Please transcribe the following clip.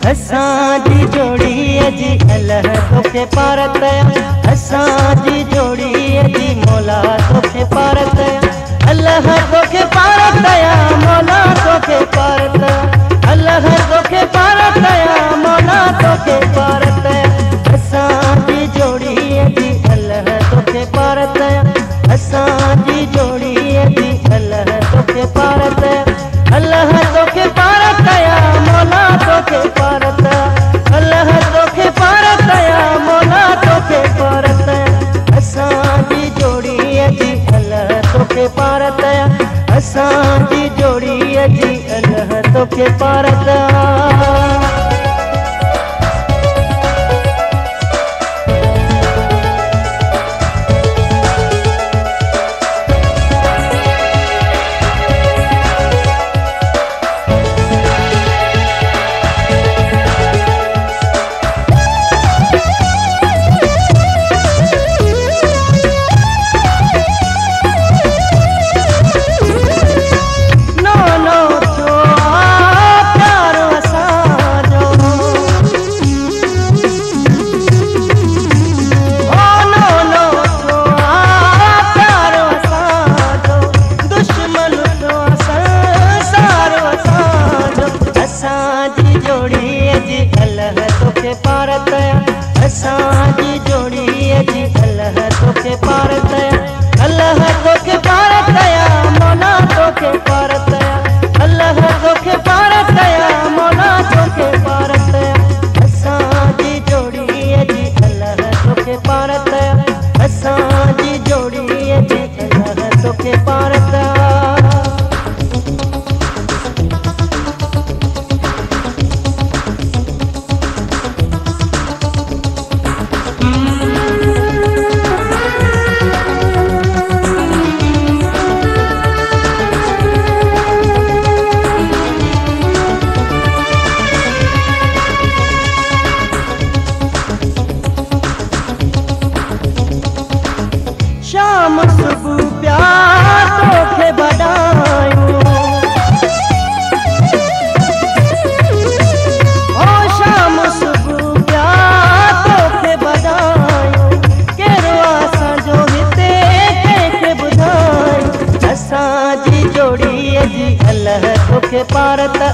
असांजी जोड़ी जी अल्लाह तोखे पार कया। असांजी जोड़ी जी मौला तोखे पार कया। अल्लाह तोखे पार कया मौला तोखे पार कया। अल्लाह तोखे पार कया मौला तोखे पार कया। असांजी जोड़ी जी अल्लाह तोखे पार कया। असांजी जोड़ी जी अल्लाह तोखे पार कया। अल्लाह तोखे पार कया मौला तोखे पार कया। अल्लाह तोखे पार कया मौला तोखे पार कया। असांजी जोड़ी जी अल्लाह तोखे पार कया। असांजी जोड़ी जी अल्लाह तोखे पार कया। असांजी जोड़ी जी अल्लाह तोखे पार कया। अल्लाह तोखे पार कया मौला तोखे पार कया। अल्लाह तोखे पार कया मौला तोखे पार कया। असांजी जोड़ी जी अल्लाह तोखे पार कया। असांजी जोड़ी जी अल्लाह तोखे पार कया। शाम सुबह प्यार तोखे बधायूं। ओ शाम सुबह प्यार तोखे बधायूं। केरो असांजो हिते कंहिंखे ॿुधायूं। असांजी जोड़ी जी अल्लाह तोखे पार त